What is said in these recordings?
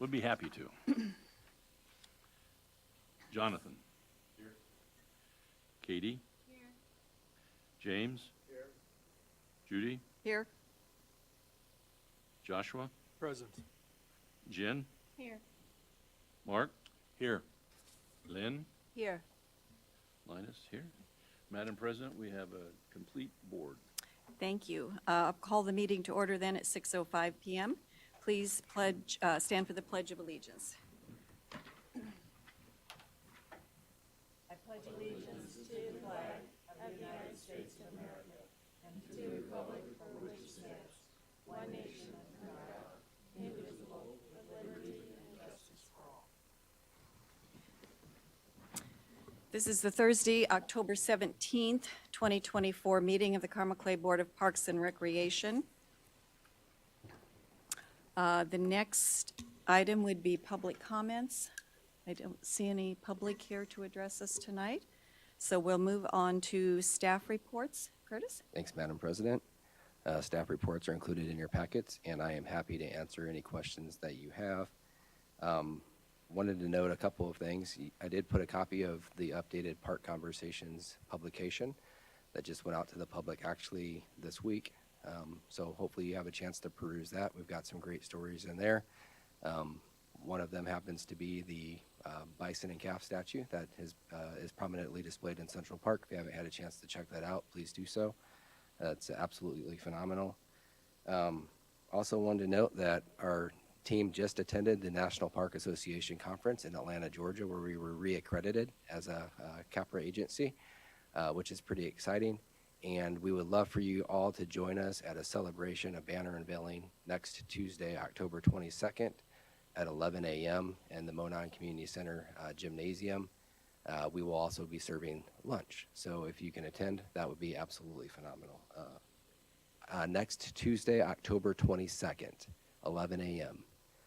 Would be happy to. Jonathan? Here. Katie? Here. James? Here. Judy? Here. Joshua? Present. Jen? Here. Mark? Here. Lynn? Here. Linus? Here. Madam President, we have a complete board. Thank you. I'll call the meeting to order then at 6:05 PM. Please stand for the Pledge of Allegiance. I pledge allegiance to the flag of the United States of America and to the republic for which it stands, one nation under God, indivisible, with liberty and justice for all. This is the Thursday, October 17th, 2024 meeting of the Carmel Clay Board of Parks and Recreation. The next item would be public comments. I don't see any public here to address us tonight, so we'll move on to staff reports. Curtis? Thanks, Madam President. Staff reports are included in your packets, and I am happy to answer any questions that you have. Wanted to note a couple of things. I did put a copy of the updated Park Conversations publication that just went out to the public actually this week. So hopefully you have a chance to peruse that. We've got some great stories in there. One of them happens to be the bison and calf statue that is prominently displayed in Central Park. If you haven't had a chance to check that out, please do so. It's absolutely phenomenal. Also wanted to note that our team just attended the National Park Association Conference in Atlanta, Georgia, where we were reaccredited as a CAPRA agency, which is pretty exciting. And we would love for you all to join us at a celebration, a banner unveiling next Tuesday, October 22nd at 11 a.m. in the Monon Community Center gymnasium. We will also be serving lunch. So if you can attend, that would be absolutely phenomenal. Next Tuesday, October 22nd, 11 a.m.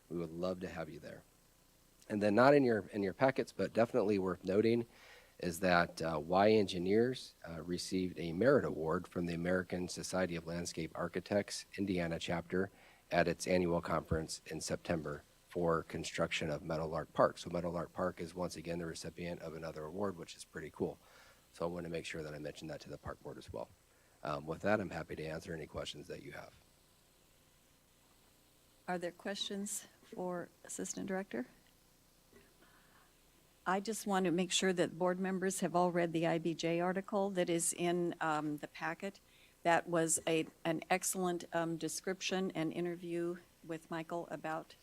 We would love to have you there. And then not in your packets, but definitely worth noting is that Y Engineers received a merit award from the American Society of Landscape Architects Indiana chapter at its annual conference in September for construction of Meadowlark Park. So Meadowlark Park is once again the recipient of another award, which is pretty cool. So I want to make sure that I mention that to the park board as well. With that, I'm happy to answer any questions that you have. Are there questions for Assistant Director? I just want to make sure that board members have all read the IBJ article that is in the packet. That was an excellent description and interview with Michael about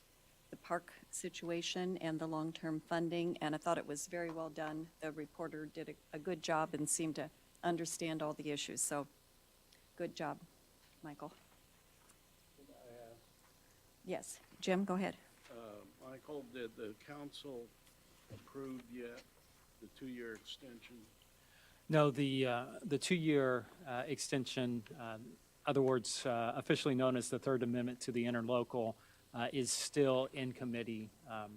the park situation and the long-term funding, and I thought it was very well done. The reporter did a good job and seemed to understand all the issues, so good job, Michael. Yes, Jim, go ahead. Michael, did the council approve yet the 2-year extension? No, the 2-year extension, other words, officially known as the Third Amendment to the interlocal, is still in committee.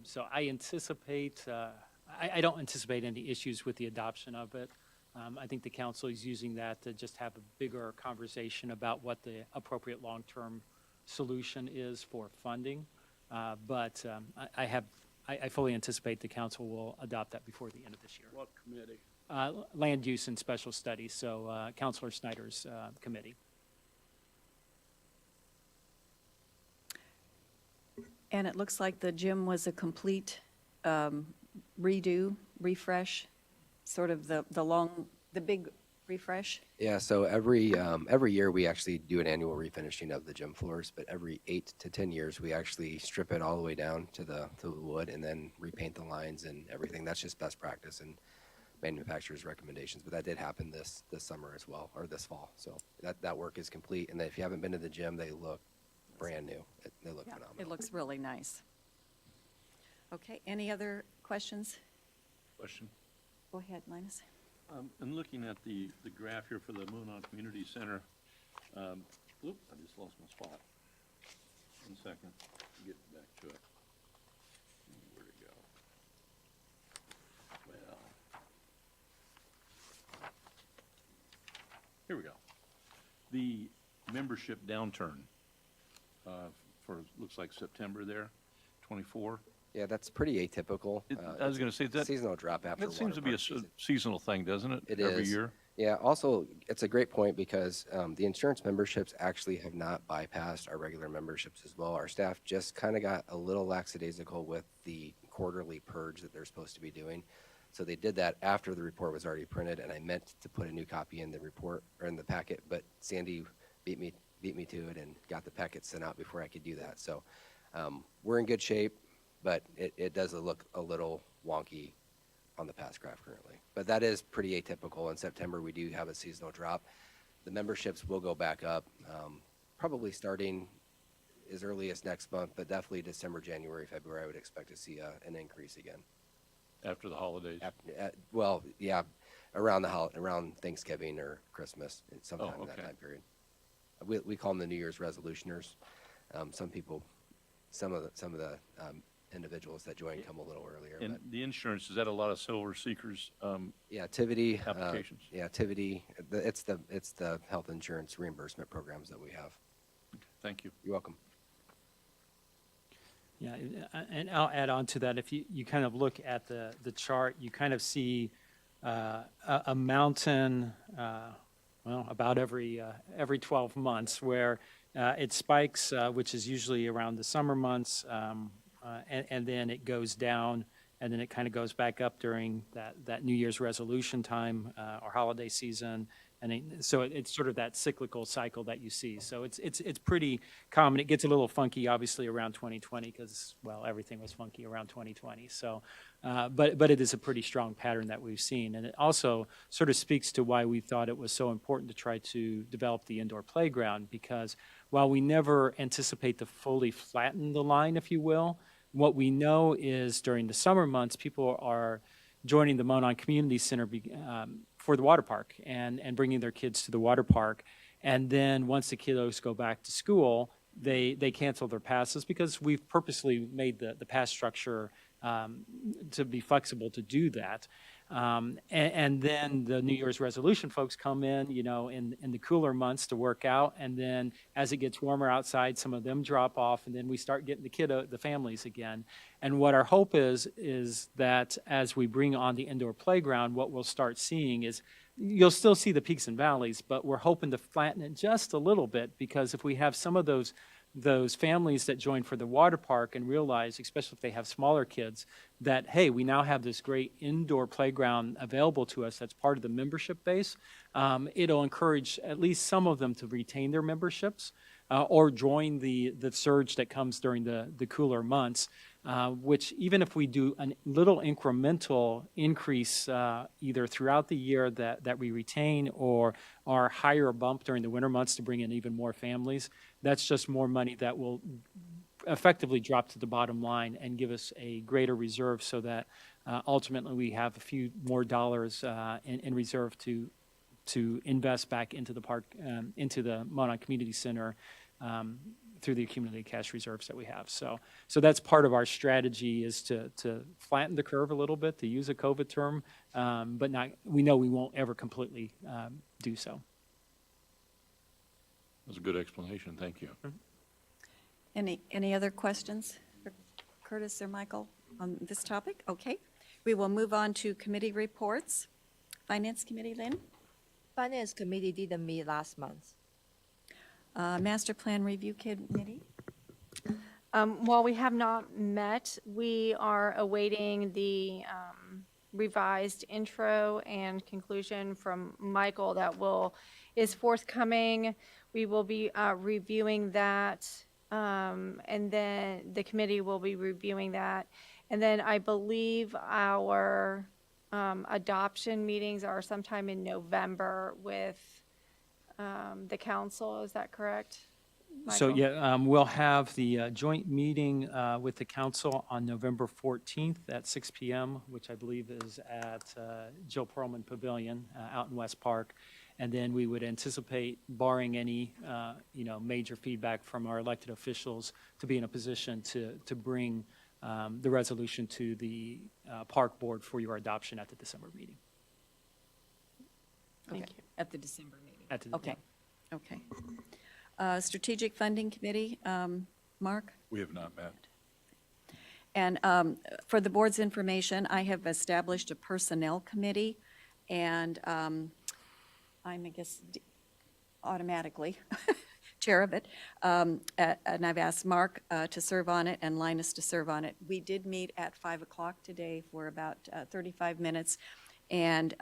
So I anticipate, I don't anticipate any issues with the adoption of it. I think the council is using that to just have a bigger conversation about what the appropriate long-term solution is for funding. But I fully anticipate the council will adopt that before the end of this year. What committee? Land Use and Special Studies, so Councilor Snyder's committee. And it looks like the gym was a complete redo, refresh, sort of the big refresh. Yeah, so every year we actually do an annual refinishing of the gym floors, but every 8 to 10 years we actually strip it all the way down to the wood and then repaint the lines and everything. That's just best practice and manufacturer's recommendations. But that did happen this summer as well, or this fall. So that work is complete. And if you haven't been to the gym, they look brand new. They look phenomenal. It looks really nice. Okay, any other questions? Question? Go ahead, Linus. I'm looking at the graph here for the Monon Community Center. Oop, I just lost my spot. 1 second, get back to it. Where'd it go? Well, here we go. The membership downturn for, looks like September there, 24? Yeah, that's pretty atypical. I was going to say, that Seasonal drop after that seems to be a water park season. seasonal thing, doesn't it? It Every is. year? Yeah, also, it's a great point because the insurance memberships actually have not bypassed our regular memberships as well. Our staff just kind of got a little lackadaisical with the quarterly purge that they're supposed to be doing. So they did that after the report was already printed, and I meant to put a new copy in the report or in the packet, but Sandy beat me to it and got the packet sent out before I could do that. So we're in good shape, but it does look a little wonky on the past graph currently. But that is pretty atypical. In September, we do have a seasonal drop. The memberships will go back up, probably starting as early as next month, but definitely December, January, February, I would expect to see an increase again. After the holidays? Well, yeah, around Thanksgiving or Christmas, sometime in that okay. time period. We call them the New Year's resolutioners. Some of the individuals that join come a little earlier. And But the insurance, is that a lot of Silver Seekers? yeah, Tivity. Applications. Yeah, Tivity. It's the health insurance reimbursement programs that we have. Thank you. You're welcome. Yeah, and I'll add on to that. If you kind of look at the chart, you kind of see a mountain, well, about every 12 months where it spikes, which is usually around the summer months, and then it goes down, and then it kind of goes back up during that New Year's resolution time or holiday season. And so it's sort of that cyclical cycle that you see. So it's pretty common. It gets a little funky, obviously, around 2020 because, well, everything was funky around 2020. So, but it is a pretty strong pattern that we've seen. And it also sort of speaks to why we thought it was so important to try to develop the indoor playground, because while we never anticipate to fully flatten the line, if you will, what we know is during the summer months, people are joining the Monon Community Center for the water park and bringing their kids to the water park. And then once the kiddos go back to school, they cancel their passes because we've purposely made the pass structure to be flexible to do that. And then the New Year's resolution folks come in, in the cooler months to work out. And then as it gets warmer outside, some of them drop off, and then we start getting the families again. And what our hope is that as we bring on the indoor playground, what we'll start seeing is you'll still see the peaks and valleys, but we're hoping to flatten it just a little bit, because if we have some of those families that join for the water park and realize, especially if they have smaller kids, that, hey, we now have this great indoor playground available to us that's part of the membership base, it'll encourage at least some of them to retain their memberships or join the surge that comes during the cooler months, which even if we do a little incremental increase either throughout the year that we retain or our higher bump during the winter months to bring in even more families, that's just more money that will effectively drop to the bottom line and give us a greater reserve so that ultimately we have a few more dollars in reserve to invest back into the park, into the Monon Community Center through the accumulated cash reserves that we have. So that's part of our strategy, is to flatten the curve a little bit, to use a COVID term, but we know we won't ever completely do so. That's a good explanation. Thank you. Any other questions for Curtis or Michael on this topic? Okay. We will move on to committee reports. Finance Committee, Lynn? Finance Committee didn't meet last month. Master Plan Review Committee? While we have not met, we are awaiting the revised intro and conclusion from Michael that is forthcoming. We will be reviewing that, and then the committee will be reviewing that. And then I believe our adoption meetings are sometime in November with the council. Is that correct, So, Michael? yeah, we'll have the joint meeting with the council on November 14th at 6 p.m., which I believe is at Jill Perlman Pavilion out in West Park. And then we would anticipate, barring any, major feedback from our elected officials, to be in a position to bring the resolution to the park board for your adoption at the December meeting. Thank you. At the December meeting. Yeah. Okay. Strategic Funding Committee, Mark? We have not met. And for the board's information, I have established a personnel committee, and I'm, I guess, automatically chair of it. And I've asked Mark to serve on it and Linus to serve on it. We did meet at 5 o'clock today for about 35 minutes, and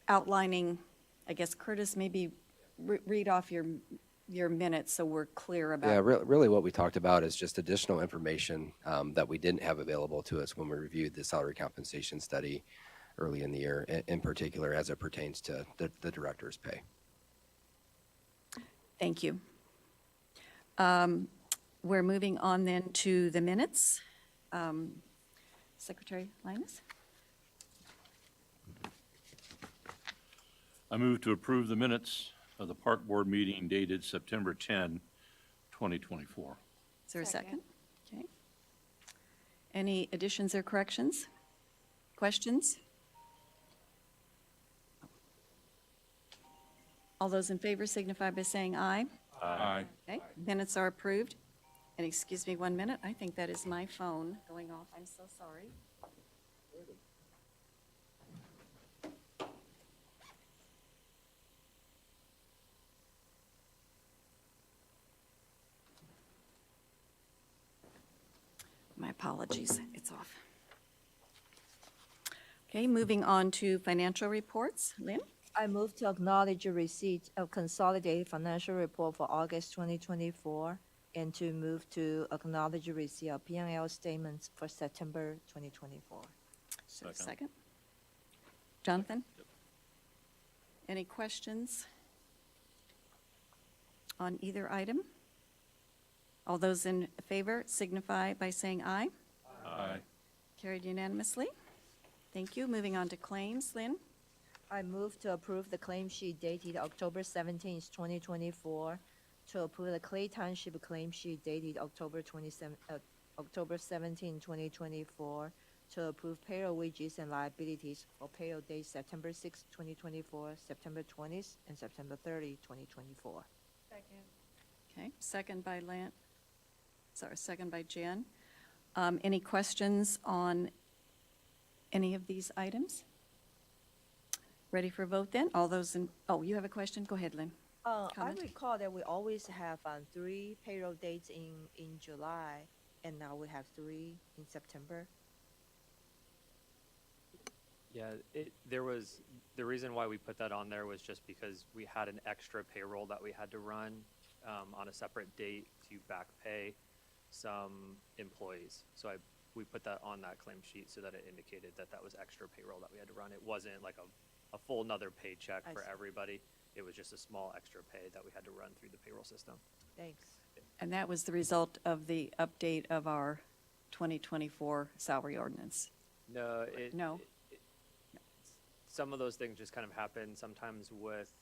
outlining, I guess, Curtis, maybe read off your minutes so we're clear about. Yeah, really what we talked about is just additional information that we didn't have available to us when we reviewed the salary compensation study early in the year, in particular as it pertains to the director's pay. Thank you. We're moving on then to the minutes. Secretary Linus? I move to approve the minutes of the Park Board meeting dated September 10, 2024. Is there a second? Okay. Any additions or corrections? Questions? All those in favor signify by saying aye. Aye. Okay, minutes are approved. And excuse me 1 minute, I think that is my phone going off. I'm so sorry. My apologies, it's off. Okay, moving on to financial reports. Lynn? I move to acknowledge the receipt of consolidated financial report for August 2024 and to move to acknowledge the receipt of P&L statements for September 2024. Is there a second? Jonathan? Any questions on either item? All those in favor signify by saying aye. Aye. Carried unanimously. Thank you. Moving on to claims. Lynn? I move to approve the claim sheet dated October 17, 2024, to approve the Clay Township claim sheet dated October 17, 2024, to approve payroll wages and liabilities for payroll dates September 6, 2024, September 20, and September 30, 2024. Okay, second by second by Jen. Any questions on any of these items? Ready for a vote then? All those in, oh, you have a question? Go ahead, Lynn. I Comment? recall that we always have 3 payroll dates in July, and now we have 3 in September. Yeah, there was, the reason why we put that on there was just because we had an extra payroll that we had to run on a separate date to back pay some employees. So we put that on that claim sheet so that it indicated that that was extra payroll that we had to run. It wasn't like a full another paycheck I for see. everybody. It was just a small extra pay that we had to run through the payroll system. Thanks. And that was the result of the update of our 2024 salary ordinance. No, No? some of those things just kind of happen sometimes with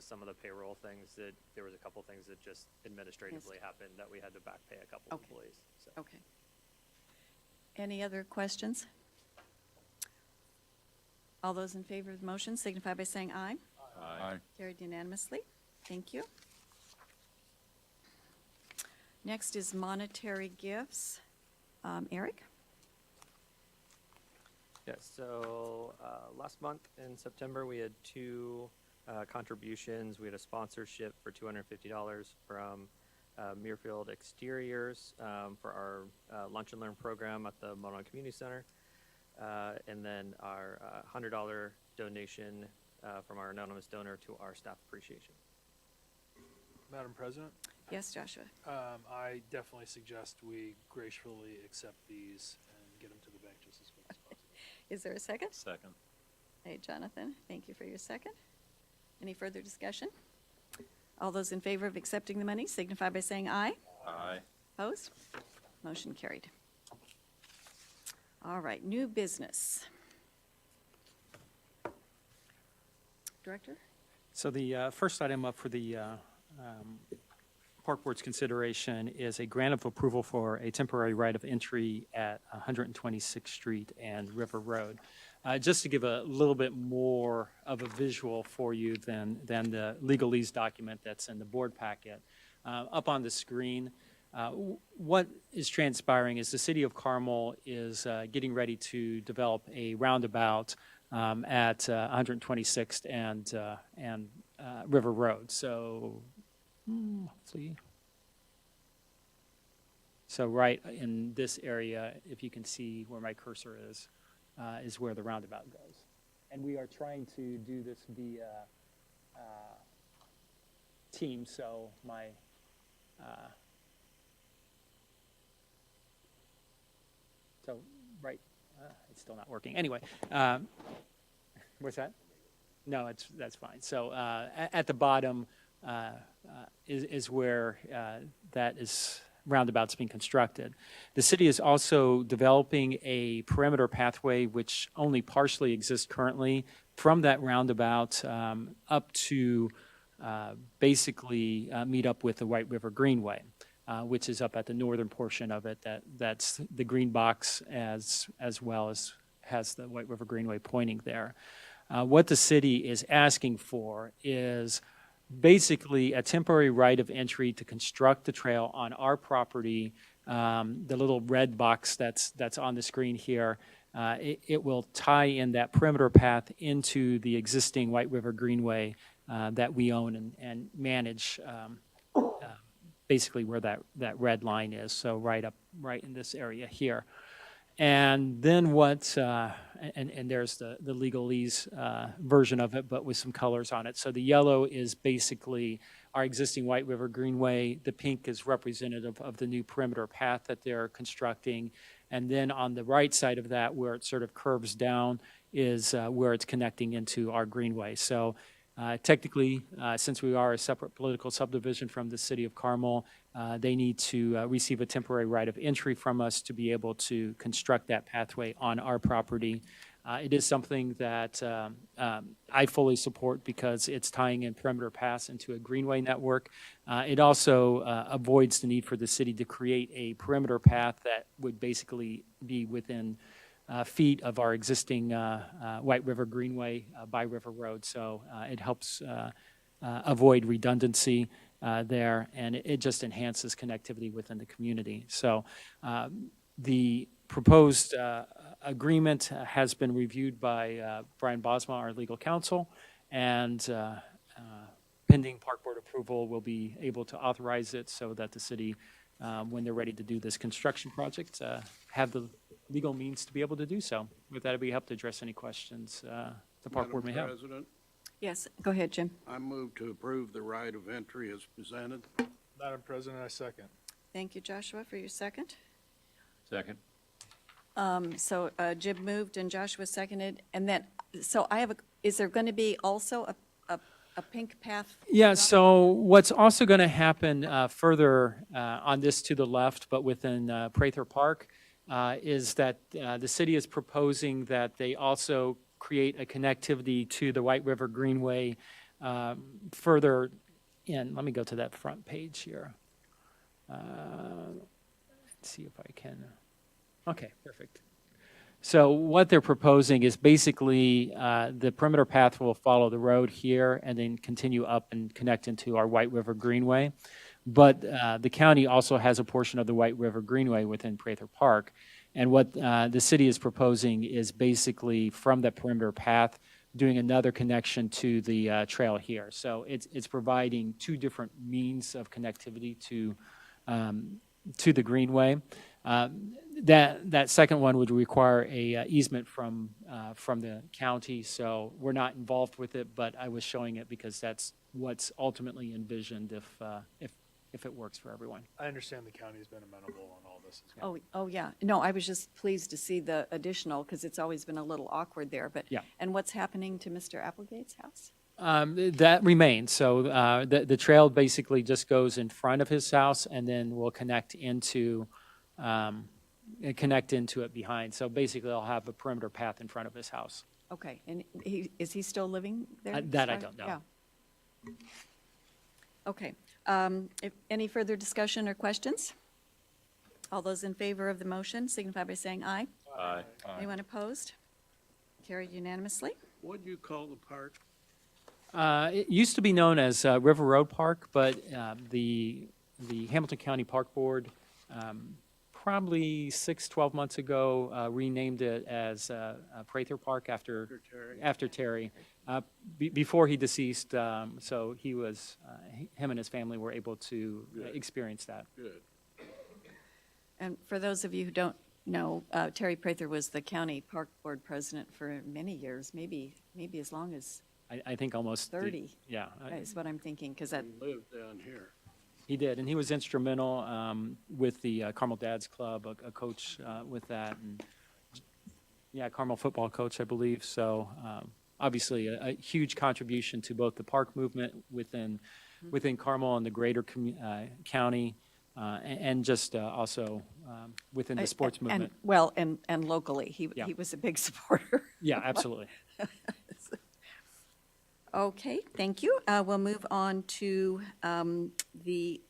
some of the payroll things, that there was a couple things that just administratively happened that we had to back pay a couple Okay. employees. So. Okay. Any other questions? All those in favor of the motion signify by saying aye. Aye. Carried unanimously. Thank you. Next is monetary gifts. Eric? Yeah, so last month in September, we had 2 contributions. We had a sponsorship for $250 from Muirfield Exteriors for our Lunch and Learn program at the Monon Community Center. And then our $100 donation from our anonymous donor to our staff appreciation. Madam President, Yes, Joshua? I definitely suggest we gracefully accept these and get them to the bank just as quick as possible. Is there a second? Second. Hey, Jonathan, thank you for your second. Any further discussion? All those in favor of accepting the money signify by saying aye. Aye. Opposed? Motion carried. All right, new business. Director? So the first item up for the Park Board's consideration is a grant of approval for a temporary right of entry at 126th Street and River Road. Just to give a little bit more of a visual for you than the legalese document that's in the board packet. Up on the screen, What is transpiring is the city of Carmel is getting ready to develop a roundabout at 126th and River Road. So, hopefully, so right in this area, if you can see where my cursor is where the roundabout goes. And we are trying to do this via Teams, so my so right, it's still not working. Anyway, what's that? No, that's fine. So at the bottom is where that is roundabout's being constructed. The city is also developing a perimeter pathway which only partially exists currently from that roundabout up to basically meet up with the White River Greenway, which is up at the northern portion of it. That's the green box as well as has the White River Greenway pointing there. What the city is asking for is basically a temporary right of entry to construct the trail on our property. The little red box that's on the screen here, it will tie in that perimeter path into the existing White River Greenway that we own and manage, basically where that red line is. So right in this area here. And then and there's the legalese version of it, but with some colors on it. So the yellow is basically our existing White River Greenway. The pink is representative of the new perimeter path that they're constructing. And then on the right side of that, where it sort of curves down, is where it's connecting into our greenway. So technically, since we are a separate political subdivision from the city of Carmel, they need to receive a temporary right of entry from us to be able to construct that pathway on our property. It is something that I fully support because it's tying in perimeter paths into a greenway network. It also avoids the need for the city to create a perimeter path that would basically be within feet of our existing White River Greenway by River Road. So it helps avoid redundancy there, and it just enhances connectivity within the community. So the proposed agreement has been reviewed by Brian Bosma, our legal counsel, and pending Park Board approval, we'll be able to authorize it so that the city, when they're ready to do this construction project, have the legal means to be able to do so. With that, I'd be happy to address any questions the Park Board may have. Madam President, Yes, go ahead, Jim. I move to approve the right of entry as presented. Madam President, I second. Thank you, Joshua, for your second. Second. So Jim moved and Joshua seconded, and then, so is there going to be also a pink path? Yeah, so what's also going to happen further on this to the left, but within Prather Park, is that the city is proposing that they also create a connectivity to the White River Greenway further in. Let me go to that front page here. Let's see if I can. Okay, perfect. So what they're proposing is basically the perimeter path will follow the road here and then continue up and connect into our White River Greenway. But the county also has a portion of the White River Greenway within Prather Park. And what the city is proposing is basically from that perimeter path doing another connection to the trail here. So it's providing two different means of connectivity to the Greenway. That second one would require a easement from the county, so we're not involved with it, but I was showing it because that's what's ultimately envisioned if it works for everyone. I understand the county's been amenable on all this as well. Oh, yeah. No, I was just pleased to see the additional, because it's always been a little awkward there, but. Yeah. And what's happening to Mr. Applegate's house? That remains. So the trail basically just goes in front of his house and then will connect into it behind. So basically, I'll have a perimeter path in front of his house. Okay, and is he still living there? That I don't know. Yeah. Okay. If any further discussion or questions? All those in favor of the motion signify by saying aye. Aye. Anyone opposed? Carried unanimously. What do you call the park? It used to be known as River Road Park, but the the Hamilton County Park Board, probably 12 months ago, renamed it as Prather Park after Terry. Before he deceased, so he was, him and his family were able to experience that. Good. And for those of you who don't know, Terry Prather was the county park board president for many years, maybe as long as I think almost 30. Yeah, is what I'm thinking, because that, He lived down here. he did, and he was instrumental with the Carmel Dads Club, a coach with that, and yeah, Carmel football coach, I believe. So obviously, a huge contribution to both the park movement within Carmel and the greater county, and just also within the sports movement. And locally, he Yeah. was a big supporter. Yeah, absolutely. Okay, thank you. We'll move on to the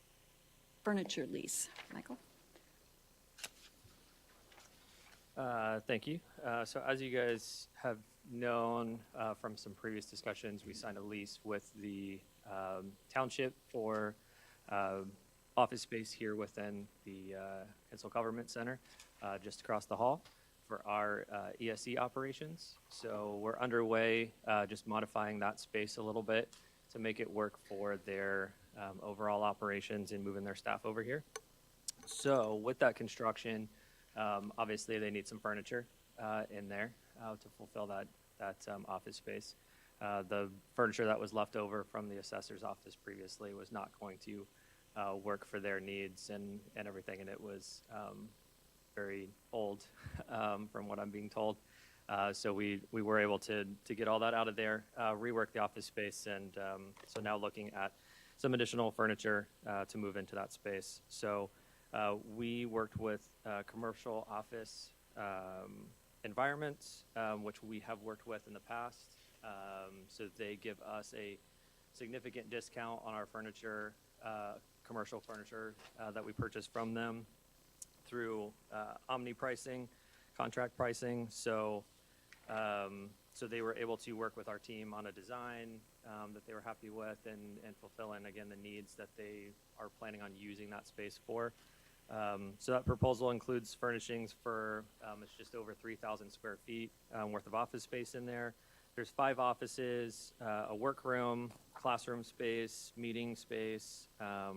furniture lease. Michael? Thank you. So as you guys have known from some previous discussions, we signed a lease with the township for office space here within the Hinsel Government Center, just across the hall for our ESE operations. So we're underway, just modifying that space a little bit to make it work for their overall operations and moving their staff over here. So with that construction, obviously they need some furniture in there to fulfill that office space. The furniture that was left over from the assessor's office previously was not going to work for their needs and everything, and it was very old from what I'm being told. So we were able to get all that out of there, rework the office space, and so now looking at some additional furniture to move into that space. So we worked with commercial office environments, which we have worked with in the past. So they give us a significant discount on our furniture, commercial furniture that we purchase from them through omni pricing, contract pricing. So they were able to work with our team on a design that they were happy with and fulfilling, again, the needs that they are planning on using that space for. So that proposal includes furnishings for, it's just over 3,000 square feet worth of office space in there. There's 5 offices, a workroom, classroom space, meeting space,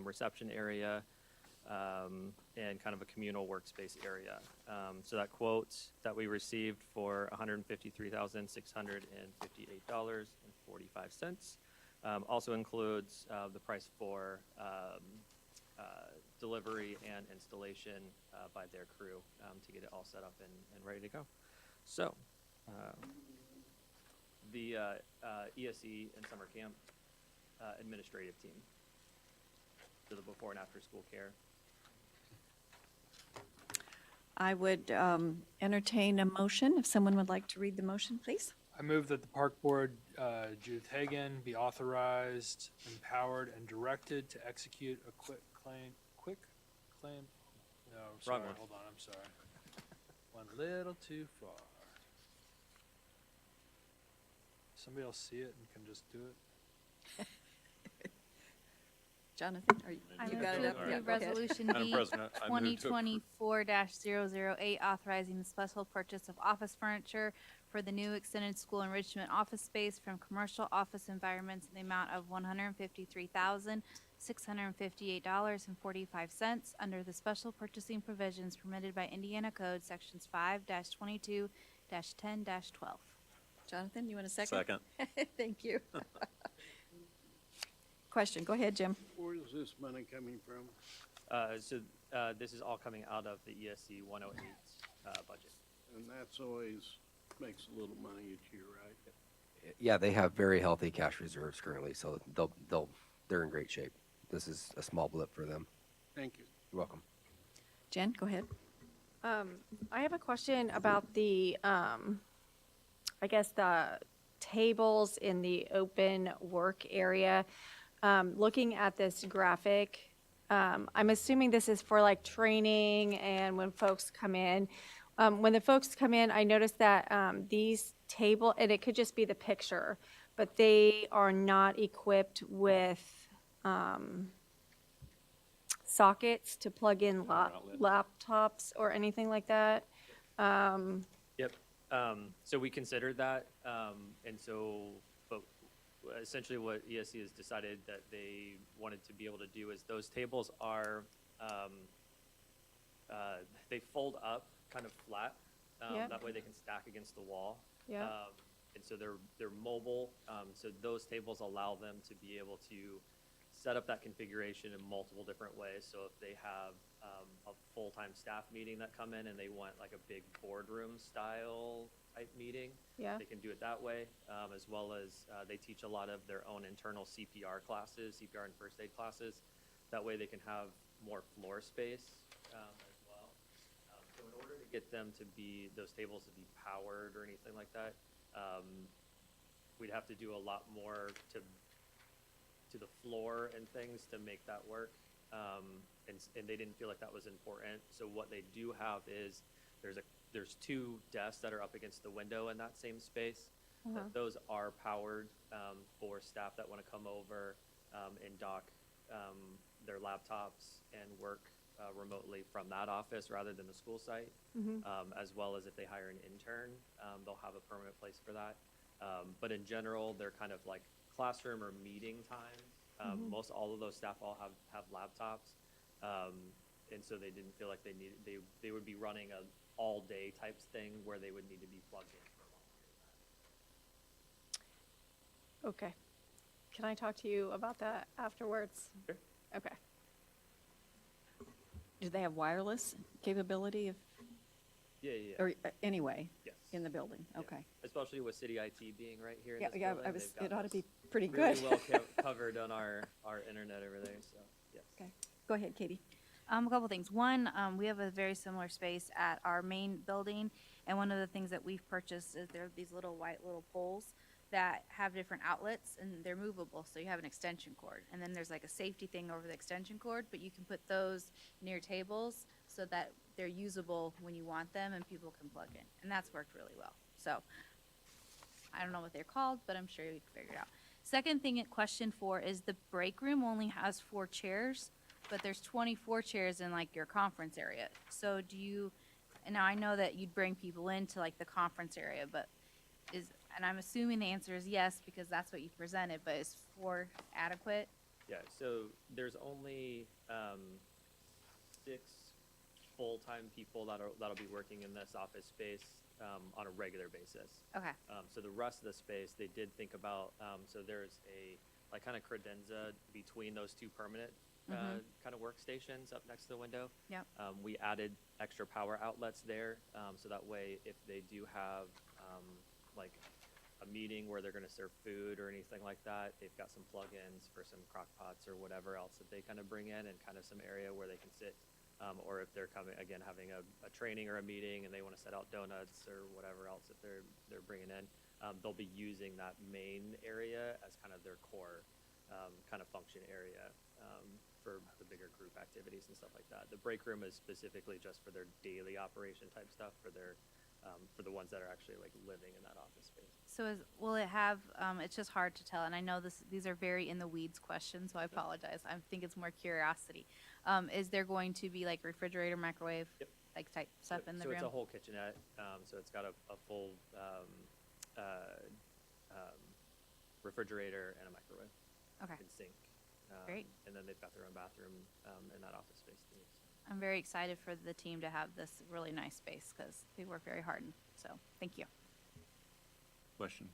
reception area, and kind of a communal workspace area. So that quote that we received for $153,658.45 also includes the price for delivery and installation by their crew to get it all set up and ready to go. So the ESE and summer camp administrative team, so the before and after school care. I would entertain a motion. If someone would like to read the motion, please. I move that the Park Board, Judith Hagan, be authorized, empowered, and directed to execute a quick claim, no, sorry, Wrong one. hold on, I'm sorry. One little too far. Somebody else see it and can just do it? Jonathan, are you I you move got it to up? Yeah, approve go ahead. Resolution Madam B President, I move to approve. 2024-008, authorizing the special purchase of office furniture for the new extended school enrichment office space from commercial office environments in the amount of $153,658.45 under the special purchasing provisions permitted by Indiana Code Sections 5-22-10-12. Jonathan, you want a second? Second. Thank you. Question, go ahead, Jim. Where is this money coming from? So this is all coming out of the ESC 108 budget. And that's always makes a little money each year, right? Yeah, they have very healthy cash reserves currently, so they're in great shape. This is a small blip for them. Thank you. You're welcome. Jen, go ahead. I have a question about the, I guess, the tables in the open work area. Looking at this graphic, I'm assuming this is for like training and when folks come in. When the folks come in, I noticed that these table, and it could just be the picture, but they are not equipped with sockets to plug in outlet. laptops or anything like that. Yep. So we considered that, and so, but essentially what ESC has decided that they wanted to be able to do is those tables are, they fold up kind of flat. Yep. That way they can stack against the wall. Yeah. And so they're mobile, so those tables allow them to be able to set up that configuration in multiple different ways. So if they have a full-time staff meeting that come in and they want like a big boardroom style type meeting, Yeah. they can do it that way, as well as they teach a lot of their own internal CPR classes, CPR and first aid classes. That way they can have more floor space as well. So in order to get them to be, those tables to be powered or anything like that, we'd have to do a lot more to the floor and things to make that work. And they didn't feel like that was important. So what they do have is there's two desks that are up against the window in that same space. Those are powered for staff that want to come over and dock their laptops and work remotely from that office rather than the school site. As well as if they hire an intern, they'll have a permanent place for that. But in general, they're kind of like classroom or meeting times. Most all of those staff all have laptops. And so they didn't feel like they would be running a all day type thing where they would need to be plugged in for a long period of time. Okay. Can I talk to you about that afterwards? Sure. Okay. Do they have wireless capability of, Yeah, yeah, yeah. or anyway, Yes. in the building? Yeah. Okay. Especially with City IT being right here in Yeah, this yeah, building, they've got it ought to us be pretty really good. well covered on our internet over there, so, yes. Okay. Go ahead, Katie. A couple things. One, we have a very similar space at our main building, and one of the things that we've purchased is there are these little white little poles that have different outlets, and they're movable, so you have an extension cord. And then there's like a safety thing over the extension cord, but you can put those near tables so that they're usable when you want them and people can plug in. And that's worked really well. So I don't know what they're called, but I'm sure we can figure it out. Second thing at question 4 is the break room only has 4 chairs, but there's 24 chairs in like your conference area. So do you, and now I know that you'd bring people into like the conference area, but and I'm assuming the answer is yes, because that's what you presented, but is 4 adequate? Yeah, so there's only 6 full-time people that'll be working in this office space on a regular basis. Okay, So the rest of the space, they did think about, so there's a, like, kind of credenza between those 2 permanent kind of workstations up next to the window. Yep. We added extra power outlets there, so that way if they do have, like, a meeting where they're going to serve food or anything like that, they've got some plug-ins for some crock pots or whatever else that they kind of bring in, and kind of some area where they can sit. Or if they're coming, again, having a training or a meeting and they want to set out donuts or whatever else that they're bringing in, they'll be using that main area as kind of their core kind of function area for the bigger group activities and stuff like that. The break room is specifically just for their daily operation type stuff, for the ones that are actually like living in that office space. so will it have, it's just hard to tell, and I know these are very in the weeds questions, so I apologize. I think it's more curiosity. Is there going to be like refrigerator, microwave, Yep. like type stuff in the room? So it's a whole kitchenette, so it's got a full refrigerator and a microwave Okay, and sink. Great. And then they've got their own bathroom in that office space too. I'm very excited for the team to have this really nice space, because they work very hard, so, thank you. Question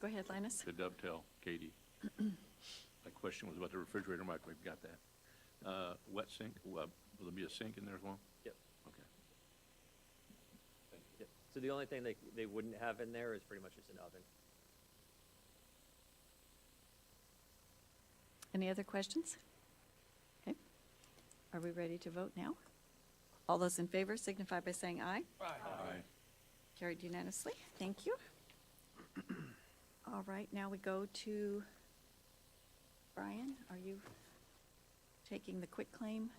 Go ahead, Linus. to dovetail, Katie. My question was about the refrigerator microwave, got that. Wet sink, will there be a sink in there as well? Yep. Okay. Yep. So the only thing they wouldn't have in there is pretty much just an oven. Any other questions? Okay. Are we ready to vote now? All those in favor signify by saying aye. Aye. Carried unanimously. Thank you. All right, now we go to Brian. Are you taking the quitclaim?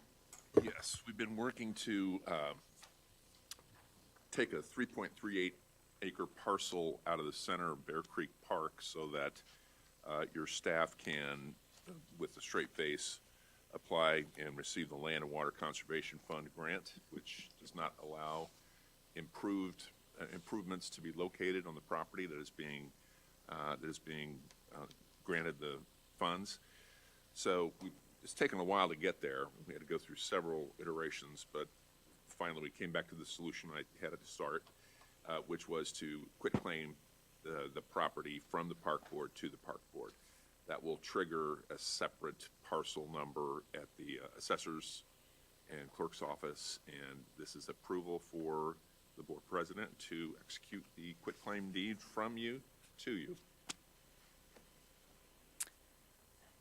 Yes, we've been working to take a 3.38 acre parcel out of the center of Bear Creek Park so that your staff can, with a straight face, apply and receive the Land and Water Conservation Fund grant, which does not allow improvements to be located on the property that is being granted the funds. So it's taken a while to get there. We had to go through several iterations, but finally we came back to the solution I had at the start, which was to quitclaim the property from the park board to the park board. That will trigger a separate parcel number at the assessor's and clerk's office, and this is approval for the board president to execute the quitclaim deed from you to you.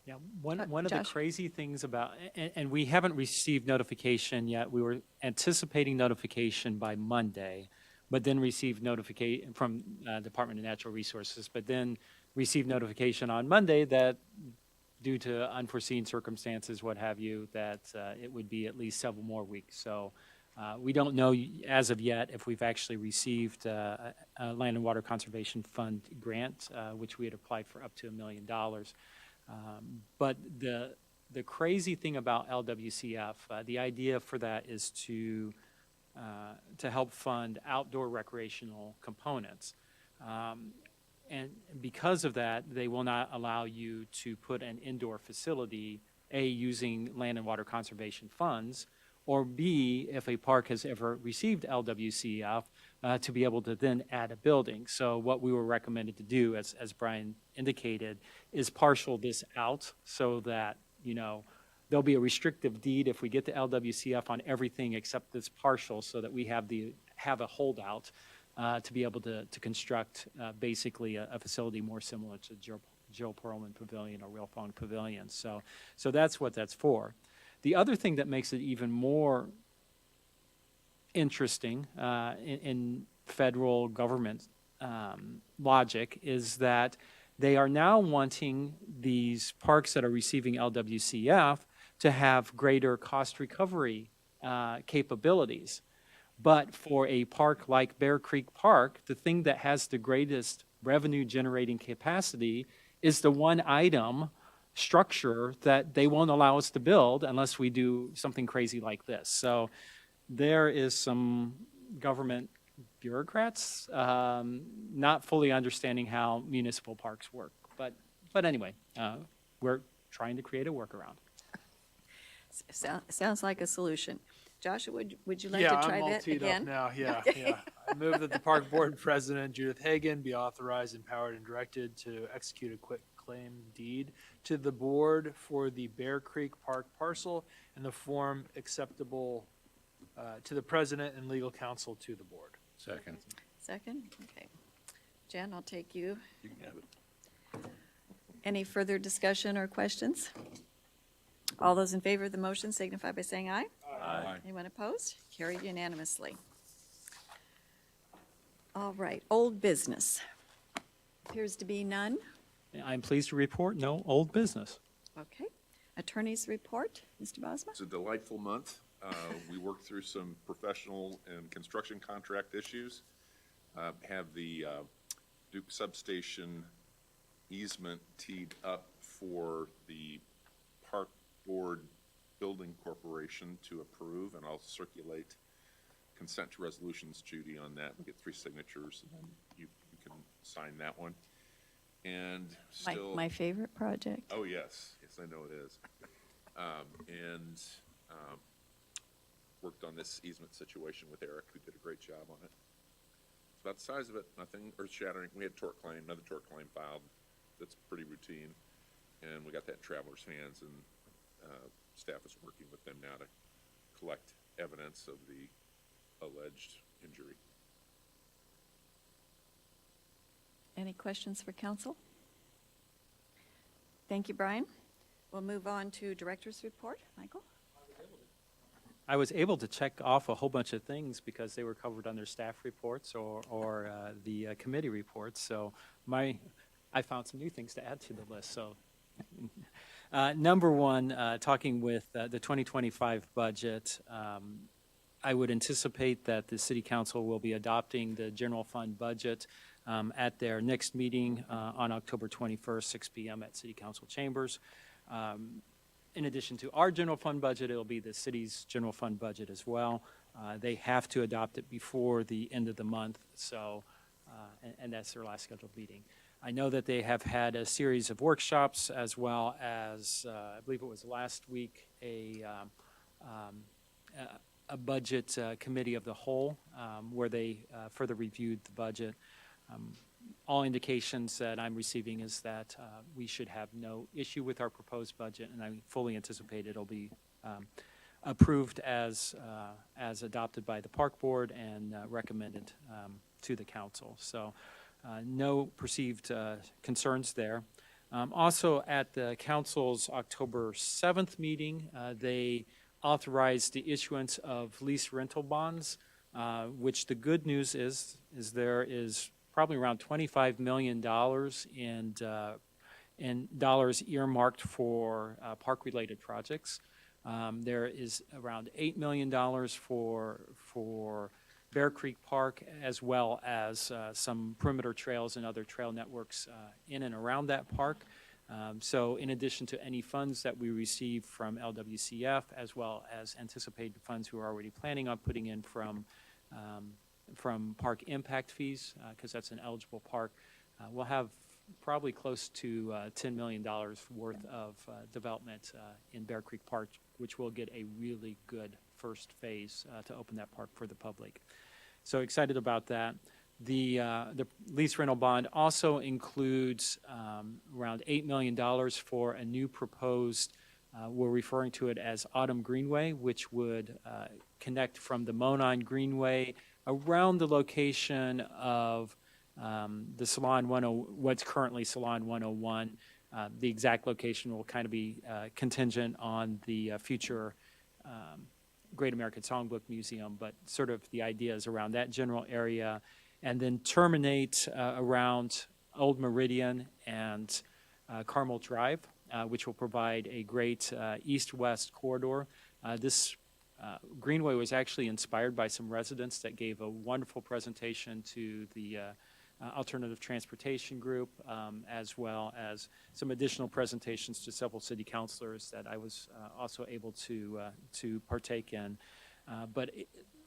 Yeah, one of the Josh? crazy things about, and we haven't received notification yet. We were anticipating notification by Monday, but then received notification from Department of Natural Resources, but then received notification on Monday that due to unforeseen circumstances, what have you, that it would be at least several more weeks. So we don't know as of yet if we've actually received a Land and Water Conservation Fund grant, which we had applied for up to $1 million. But the crazy thing about LWCF, the idea for that is to help fund outdoor recreational components. And because of that, they will not allow you to put an indoor facility, A, using land and water conservation funds, or B, if a park has ever received LWCF, to be able to then add a building. So what we were recommended to do, as Brian indicated, is parcel this out so that, you know, there'll be a restrictive deed if we get the LWCF on everything except this partial, so that we have a holdout to be able to construct basically a facility more similar to Joe Perlman Pavilion or Real Fong Pavilion. So that's what that's for. The other thing that makes it even more interesting in federal government logic is that they are now wanting these parks that are receiving LWCF to have greater cost recovery capabilities. But for a park like Bear Creek Park, the thing that has the greatest revenue generating capacity is the one item structure that they won't allow us to build unless we do something crazy like this. So there is some government bureaucrats not fully understanding how municipal parks work. But anyway, we're trying to create a workaround. Sounds like a solution. Joshua, would you like Yeah, to try I'm all that teed again? up now, yeah, Okay. yeah. I move that the park board president, Judith Hagan, be authorized, empowered, and directed to execute a quitclaim deed to the board for the Bear Creek Park parcel in the form acceptable to the president and legal counsel to the board. Second. Second? Okay. Jen, I'll take you. You can have it. Any further discussion or questions? All those in favor of the motion signify by saying aye. Aye. Anyone opposed? Carried unanimously. All right, old business. Appears to be none. I'm pleased to report no old business. Okay. Attorney's report, Mr. Bosma? It's a delightful month. We worked through some professional and construction contract issues. Have the Duke Substation easement teed up for the Park Board Building Corporation to approve, and I'll circulate consent to resolutions, Judy, on that. We get 3 signatures, and then you can sign that one. And still. My favorite project. Oh, yes. Yes, I know it is. Worked on this easement situation with Eric, who did a great job on it. It's about the size of it, nothing earth-shattering. We had another tort claim filed. That's pretty routine. And we got that in traveler's hands, and staff is working with them now to collect evidence of the alleged injury. Any questions for council? Thank you, Brian. We'll move on to director's report. Michael? I was able to check off a whole bunch of things because they were covered under staff reports or the committee reports. So I found some new things to add to the list. So number one, talking with the 2025 budget, I would anticipate that the city council will be adopting the general fund budget at their next meeting on October 21st, 6 p.m. at City Council Chambers. in addition to our general fund budget, it'll be the city's general fund budget as well. They have to adopt it before the end of the month, so, and that's their last scheduled meeting. I know that they have had a series of workshops as well as, I believe it was last week, a budget committee of the whole where they further reviewed the budget. All indications that I'm receiving is that we should have no issue with our proposed budget, and I fully anticipate it'll be approved as adopted by the park board and recommended to the council. So no perceived concerns there. Also, at the council's October 7th meeting, they authorized the issuance of lease rental bonds, which the good news is there is probably around $25 million in dollars earmarked for park-related projects. There is around $8 million for Bear Creek Park, as well as some perimeter trails and other trail networks in and around that park. So in addition to any funds that we receive from LWCF, as well as anticipated funds we're already planning on putting in from park impact fees, because that's an eligible park, we'll have probably close to $10 million worth of development in Bear Creek Park, which will get a really good first phase to open that park for the public. So excited about that. The lease rental bond also includes around $8 million for a new proposed, we're referring to it as Autumn Greenway, which would connect from the Monon Greenway around the location of the Salon 10, what's currently Salon 101. The exact location will kind of be contingent on the future Great American Songbook Museum, but sort of the idea is around that general area, and then terminate around Old Meridian and Carmel Drive, which will provide a great east-west corridor. This Greenway was actually inspired by some residents that gave a wonderful presentation to the Alternative Transportation Group, as well as some additional presentations to several city councilors that I was also able to partake in.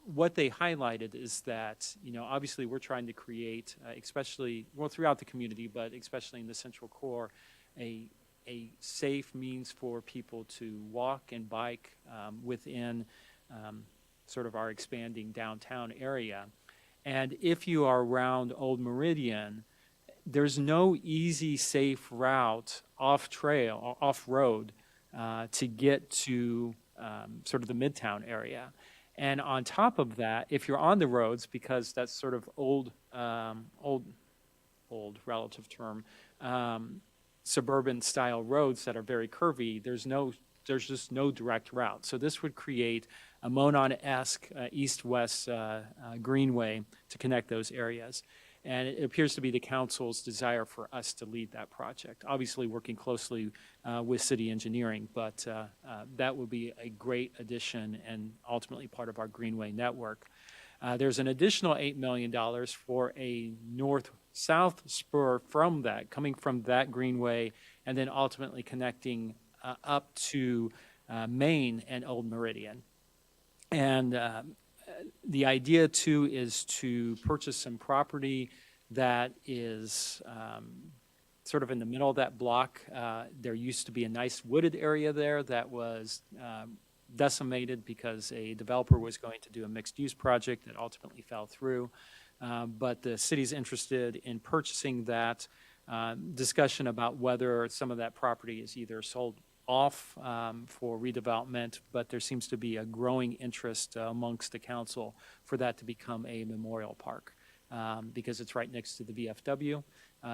What they highlighted is that, you know, obviously we're trying to create, especially, well, throughout the community, but especially in the central core, a safe means for people to walk and bike within sort of our expanding downtown area. And if you are around Old Meridian, there's no easy, safe route off-trail, or off-road, to get to sort of the Midtown area. And on top of that, if you're on the roads, because that's sort of old relative term, suburban-style roads that are very curvy, there's just no direct route. So this would create a Monon-esque east-west greenway to connect those areas. And it appears to be the council's desire for us to lead that project, obviously working closely with city engineering, but that will be a great addition and ultimately part of our greenway network. There's an additional $8 million for a north-south spur from that, coming from that greenway, and then ultimately connecting up to Main and Old Meridian. And the idea, too, is to purchase some property that is sort of in the middle of that block. There used to be a nice wooded area there that was decimated because a developer was going to do a mixed-use project that ultimately fell through. But the city's interested in purchasing that. Discussion about whether some of that property is either sold off for redevelopment, but there seems to be a growing interest amongst the council for that to become a memorial park because it's right next to the VFW.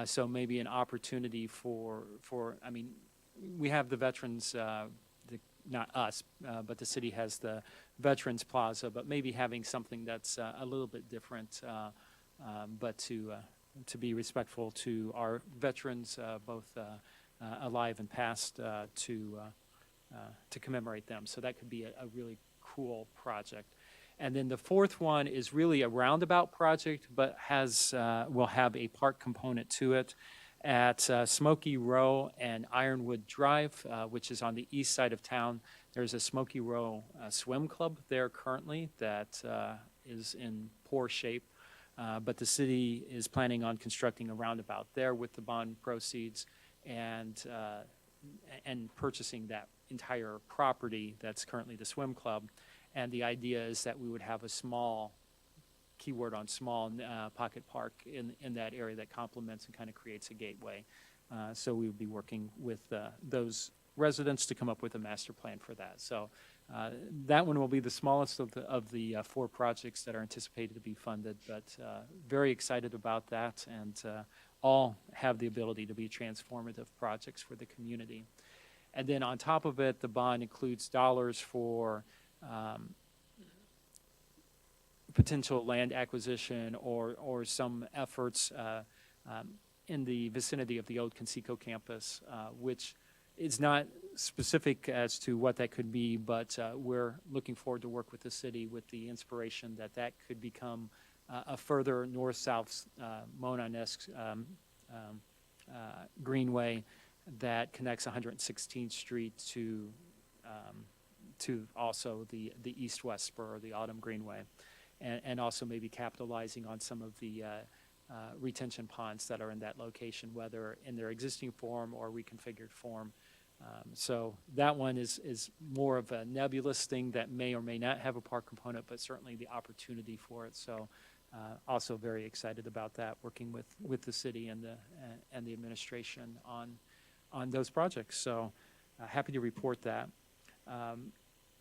So maybe an opportunity for I mean, we have the veterans, not us, but the city has the Veterans Plaza, but maybe having something that's a little bit different, but to be respectful to our veterans, both alive and past, to commemorate them. So that could be a really cool project. And then the fourth one is really a roundabout project, but will have a park component to it. At Smoky Row and Ironwood Drive, which is on the east side of town, there's a Smoky Row swim club there currently that is in poor shape. But the city is planning on constructing a roundabout there with the bond proceeds and purchasing that entire property that's currently the swim club. And the idea is that we would have a small, keyword on small, pocket park in that area that complements and kind of creates a gateway. So we would be working with those residents to come up with a master plan for that. So that one will be the smallest of the 4 projects that are anticipated to be funded, but very excited about that, and all have the ability to be transformative projects for the community. And then on top of it, the bond includes dollars for potential land acquisition or some efforts in the vicinity of the old Conseco campus, which is not specific as to what that could be, but we're looking forward to work with the city with the inspiration that that could become a further north-south Monon-esque greenway that connects 116th Street to also the east-west spur, the Autumn Greenway, and also maybe capitalizing on some of the retention ponds that are in that location, whether in their existing form or reconfigured form. So that one is more of a nebulous thing that may or may not have a park component, but certainly the opportunity for it. So also very excited about that, working with the city and the administration on those projects. So happy to report that.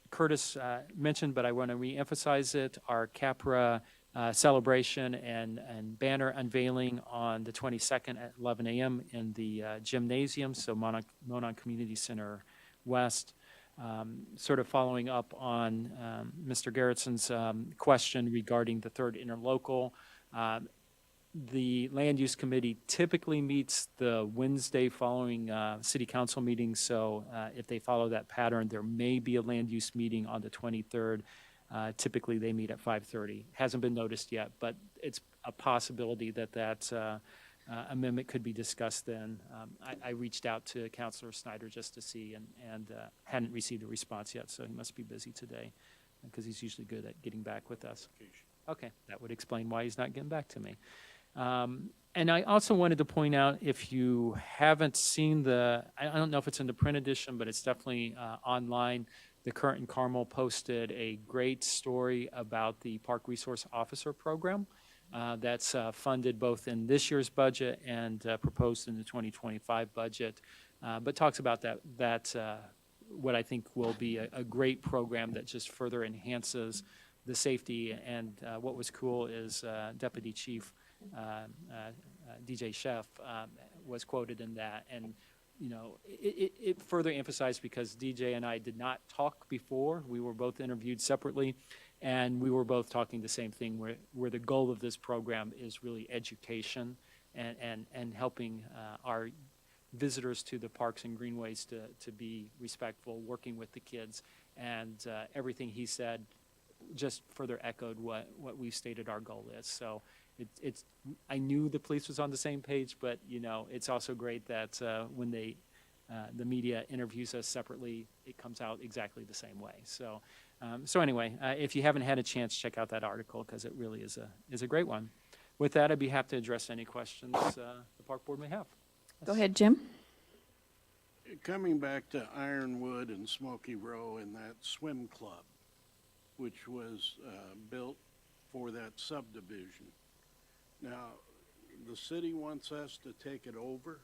Curtis mentioned, but I want to reemphasize it, our Capra celebration and banner unveiling on the 22nd at 11 a.m. in the gymnasium, so Monon Community Center West. Sort of following up on Mr. Gerritson's question regarding the third interlocal. The Land Use Committee typically meets the Wednesday following city council meetings, so if they follow that pattern, there may be a land use meeting on the 23rd. Typically, they meet at 5:30. Hasn't been noticed yet, but it's a possibility that amendment could be discussed then. I reached out to Councilor Snyder just to see and hadn't received a response yet, so he must be busy today because he's usually good at getting back with us. Okay, that would explain why he's not getting back to me. And I also wanted to point out, if you haven't seen I don't know if it's in the print edition, but it's definitely online. The Current and Carmel posted a great story about the Park Resource Officer Program that's funded both in this year's budget and proposed in the 2025 budget, but talks about that what I think will be a great program that just further enhances the safety. And what was cool is Deputy Chief DJ Chef was quoted in that, and you know, it further emphasized, because DJ and I did not talk before. We were both interviewed separately, and we were both talking the same thing, where the goal of this program is really education and helping our visitors to the parks and greenways to be respectful, working with the kids. And everything he said just further echoed what we stated our goal is. So I knew the police was on the same page, but you know, it's also great that when the media interviews us separately, it comes out exactly the same way. So anyway, if you haven't had a chance, check out that article, because it really is a great one. With that, I'd be happy to address any questions the Park Board may have. Go ahead, Jim. Coming back to Ironwood and Smoky Row and that swim club, which was built for that subdivision. Now, the city wants us to take it over?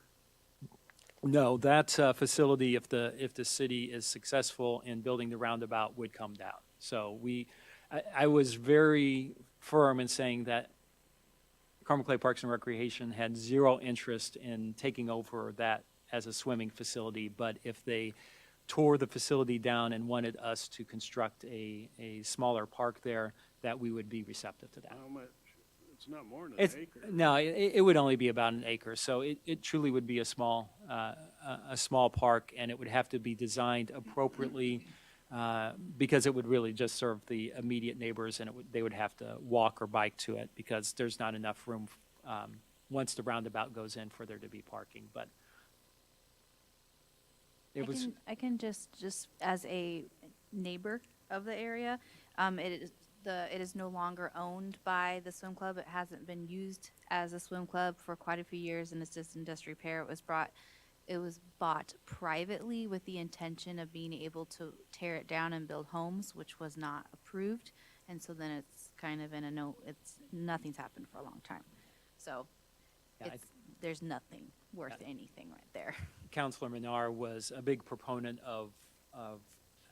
No, that facility, if the city is successful in building the roundabout, would come down. So I was very firm in saying that Carmel Clay Parks and Recreation had zero interest in taking over that as a swimming facility, but if they tore the facility down and wanted us to construct a smaller park there, that we would be receptive to that. How much? It's not more than an acre. No, it would only be about an acre, so it truly would be a small park, and it would have to be designed appropriately because it would really just serve the immediate neighbors, and they would have to walk or bike to it because there's not enough room once the roundabout goes in for there to be parking, but it was. I can just as a neighbor of the area, it is no longer owned by the swim club. It hasn't been used as a swim club for quite a few years, and it's just in disrepair. It was bought privately with the intention of being able to tear it down and build homes, which was not approved. And so then it's kind of in a nothing's happened for a long time. So Yeah, there's nothing worth anything right there. Councilor Menard was a big proponent of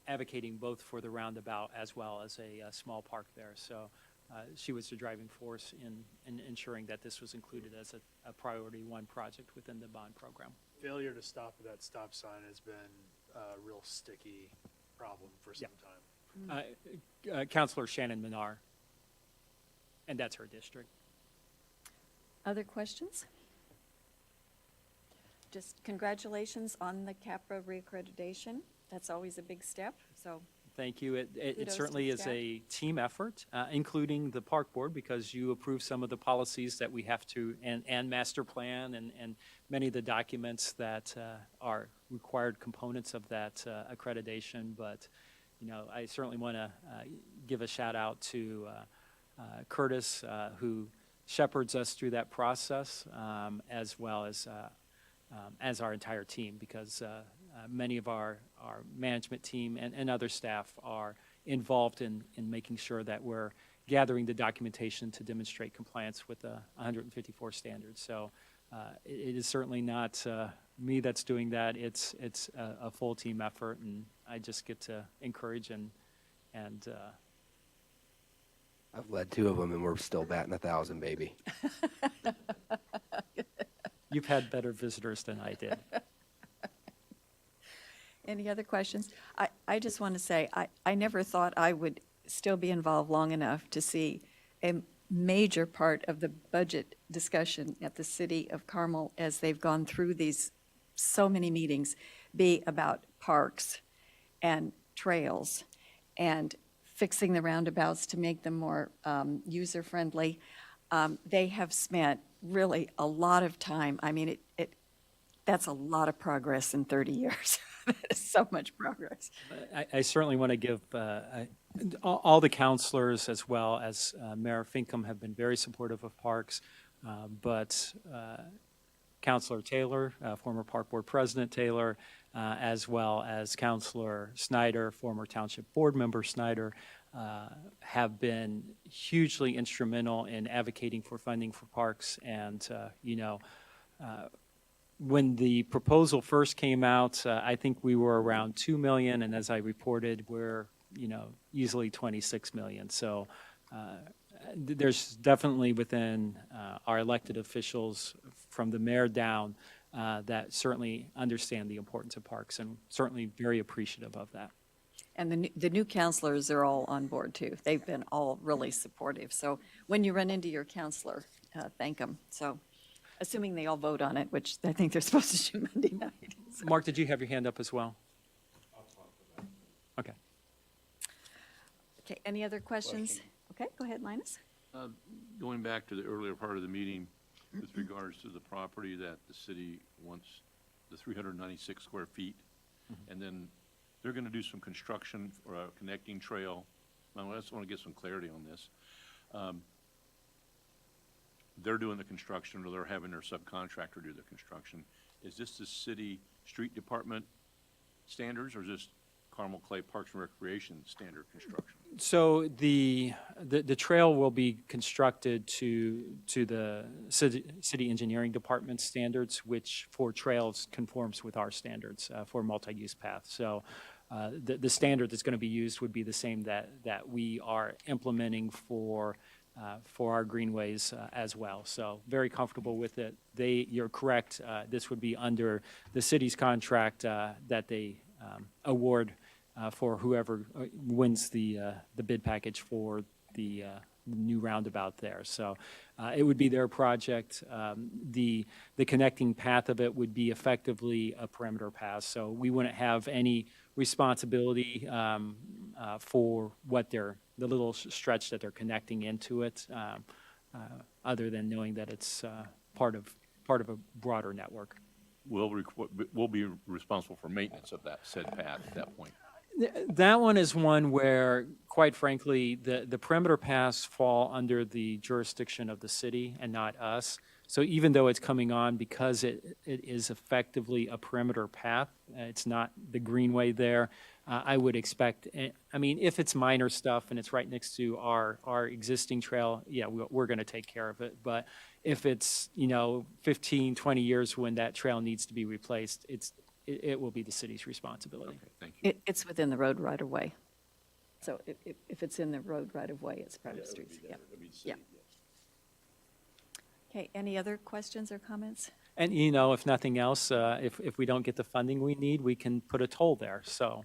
advocating both for the roundabout as well as a small park there. So she was the driving force in ensuring that this was included as a priority one project within the bond program. Failure to stop at that stop sign has been a real sticky problem for some time. Councilor Shannon Menard, and that's her district. Other questions? Just congratulations on the CAPRA reaccreditation. That's always a big step, so. Thank you. It Kudos to certainly the is staff. a team effort, including the park board, because you approve some of the policies that we have to, and master plan, and many of the documents that are required components of that accreditation. But, you know, I certainly want to give a shout out to Curtis, who shepherds us through that process, as well as our entire team, because many of our management team and other staff are involved in making sure that we're gathering the documentation to demonstrate compliance with the 154 standards. So it is certainly not me that's doing that. It's a full team effort, and I just get to encourage and I've led 2 of them, and we're still batting 1,000, baby. you've had better visitors than I did. Any other questions? I just want to say, I never thought I would still be involved long enough to see a major part of the budget discussion at the City of Carmel, as they've gone through these so many meetings, be about parks and trails and fixing the roundabouts to make them more user-friendly. They have spent really a lot of time. I mean, that's a lot of progress in 30 years. That is so much progress. I certainly want to give all the counselors, as well as Mayor Finkham, have been very supportive of parks, but Councilor Taylor, former Park Board President Taylor, as well as Councilor Snyder, former Township Board Member Snyder, have been hugely instrumental in advocating for funding for parks. And, when the proposal first came out, I think we were around 2 million, and as I reported, we're, easily 26 million. So there's definitely within our elected officials, from the mayor down, that certainly understand the importance of parks, and certainly very appreciative of that. And the new counselors are all on board, too. They've been all really supportive. So when you run into your counselor, thank them. So, assuming they all vote on it, which I think they're supposed to do Monday night. So. Mark, did you have your hand up as well? Okay. Okay, any other questions? Okay, go ahead, Linus. Going back to the earlier part of the meeting with regards to the property that the city wants, the 396 square feet, and then they're going to do some construction for a connecting trail. I just want to get some clarity on this. They're doing the construction, or they're having their subcontractor do the construction. Is this the city street department standards, or is this Carmel Clay Parks and Recreation standard construction? So the trail will be constructed to the city engineering department standards, which for trails conforms with our standards for multi-use paths. So the standard that's going to be used would be the same that we are implementing for our greenways as well. So very comfortable with it. You're correct, this would be under the city's contract that they award for whoever wins the bid package for the new roundabout there. So it would be their project. The connecting path of it would be effectively a perimeter path. So we wouldn't have any responsibility for what the little stretch that they're connecting into it, other than knowing that it's part of a broader network. We'll be responsible for maintenance of that said path at that point. That one is one where, quite frankly, the perimeter paths fall under the jurisdiction of the city and not us. So even though it's coming on, because it is effectively a perimeter path, it's not the greenway there, I would expect, I mean, if it's minor stuff and it's right next to our existing trail, yeah, we're going to take care of it. But if it's, 15, 20 years when that trail needs to be replaced, it will be the city's responsibility. Okay, thank you. It's within the road right of way. So if it's in the road right of way, it's private streets, yeah. Yeah. Okay, any other questions or comments? And, if nothing else, if we don't get the funding we need, we can put a toll there, so.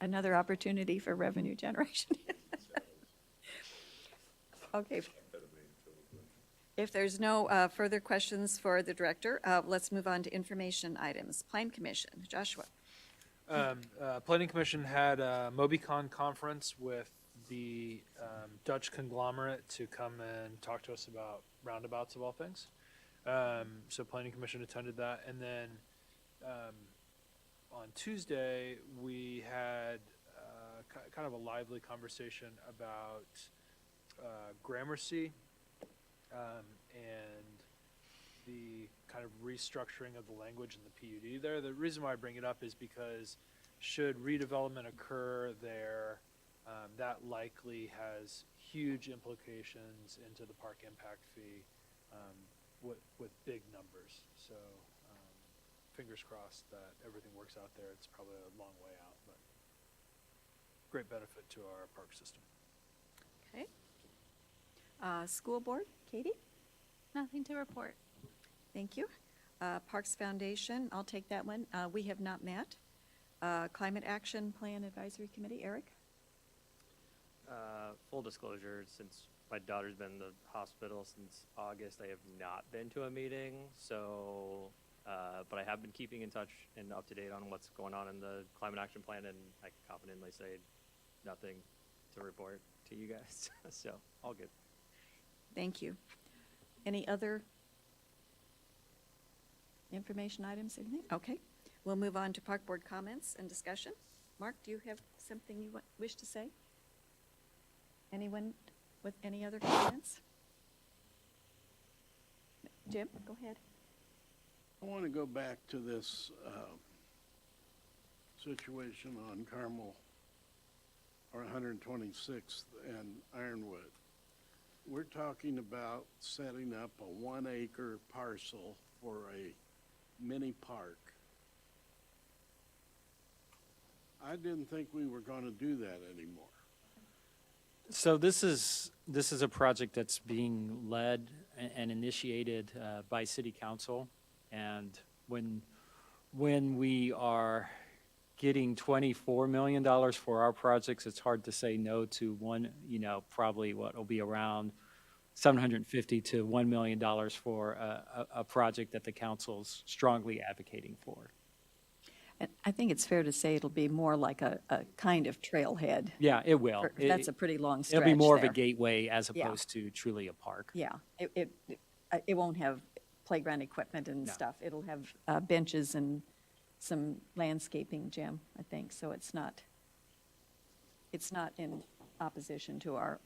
Another opportunity for revenue generation. Okay. If there's no further questions for the director, let's move on to information items. Plan Commission, Joshua. Planning Commission had a MobiCon conference with the Dutch conglomerate to come and talk to us about roundabouts of all things. So Planning Commission attended that. And then on Tuesday, we had kind of a lively conversation about Gramercy and the kind of restructuring of the language in the PUD there. The reason why I bring it up is because should redevelopment occur there, that likely has huge implications into the park impact fee with big numbers. So fingers crossed that everything works out there. It's probably a long way out, but great benefit to our park system. Okay. School Board, Katie? Nothing to report. Thank you. Parks Foundation, I'll take that one. We have not met. Climate Action Plan Advisory Committee, Eric? Full disclosure, since my daughter's been in the hospital since August, I have not been to a meeting. So, but I have been keeping in touch and up to date on what's going on in the Climate Action Plan, and I can confidently say nothing to report to you guys. So, all good. Thank you. Any other information items? Anything? Okay. We'll move on to Park Board comments and discussion. Mark, do you have something you wish to say? Anyone with any other comments? Jim, go ahead. I want to go back to this situation on Carmel or 126th and Ironwood. We're talking about setting up a 1-acre parcel for a mini park. I didn't think we were going to do that anymore. So this is a project that's being led and initiated by City Council. And when we are getting $24 million for our projects, it's hard to say no to one, probably what will be around $750 to $1 million for a project that the council's strongly advocating for. And I think it's fair to say it'll be more like a kind of trailhead. Yeah, it will. That's a pretty long stretch It'll be more of a there. gateway as Yeah. opposed to truly a park. Yeah, it won't have playground equipment and No. stuff. It'll have benches and some landscaping, Jim, I think, so it's not in opposition to our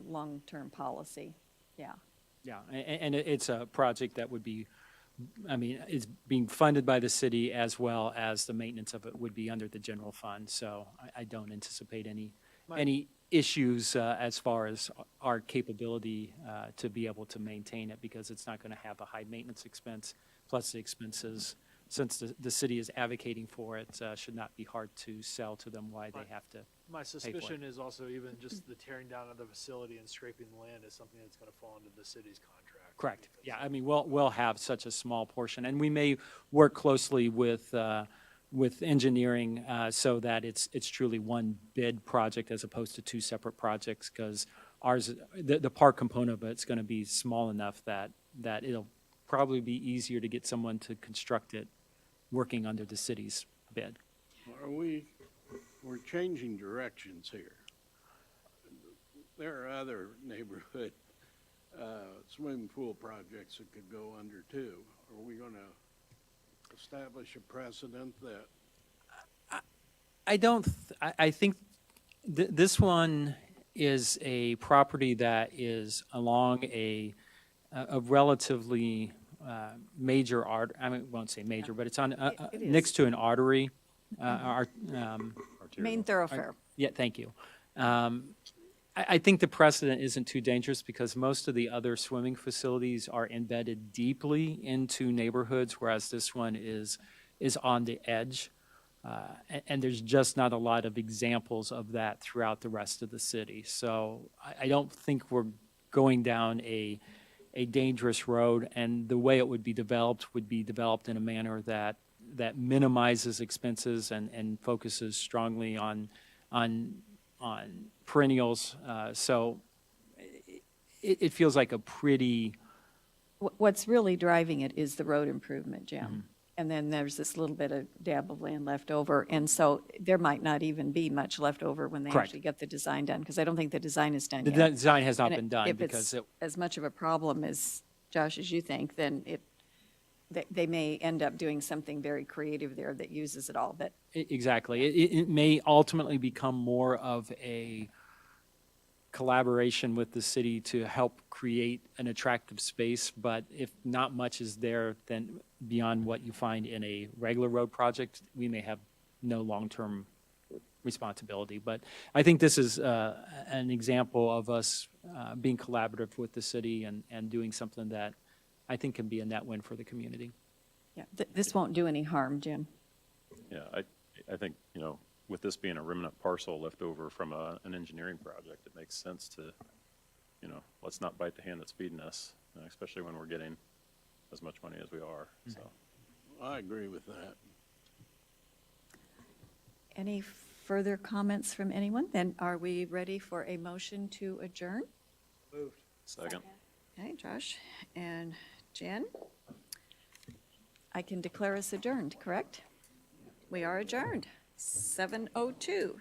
long-term policy, yeah. Yeah, and it's a project that would be, it's being funded by the city as well as the maintenance of it would be under the general fund. So I don't anticipate any issues as far as our capability to be able to maintain it, because it's not going to have a high maintenance expense, plus the expenses, since the city is advocating for it, should not be hard to sell to them why they have to. My suspicion is also even just the tearing down of the facility and scraping the land is something that's going to fall into the city's contract. Correct. Yeah, we'll have such a small portion, and we may work closely with engineering so that it's truly one bid project as opposed to two separate projects, because the park component of it's going to be small enough that it'll probably be easier to get someone to construct it working under the city's bid. We're changing directions here. There are other neighborhood swimming pool projects that could go under too. Are we gonna establish a precedent that I don't, I think this one is a property that is along a relatively major I mean, won't say major, but it's on, It is. next to an artery. Main thoroughfare. Yeah, thank you. I think the precedent isn't too dangerous because most of the other swimming facilities are embedded deeply into neighborhoods, whereas this one is on the edge. And there's just not a lot of examples of that throughout the rest of the city. So I don't think we're going down a dangerous road, and the way it would be developed in a manner that minimizes expenses and focuses strongly on perennials. So it feels like a pretty, What's really driving it is the road improvement, Jim. And then there's this little bit of dab of land left over. And so there might not even be much left over when they Correct. actually get the design done, because I don't think the design is done the yet. design has not And been done if because it's as much of a problem as, Josh, as you think, then they may end up doing something very creative there that uses it all. But Exactly. It may ultimately become more of a collaboration with the city to help create an attractive space, but if not much is there, then beyond what you find in a regular road project, we may have no long-term responsibility. But I think this is an example of us being collaborative with the city and doing something that I think can be a net win for the community. yeah, this won't do any harm, Jim. Yeah, I think, you know, with this being a remnant parcel left over from an engineering project, it makes sense to, you know, let's not bite the hand that's feeding us, especially when we're getting as much money as we are, so. I agree with that. Any further comments from anyone? Then are we ready for a motion to adjourn? Second. Okay, Josh and Jen. I can declare us adjourned, correct? We are adjourned, 7:02.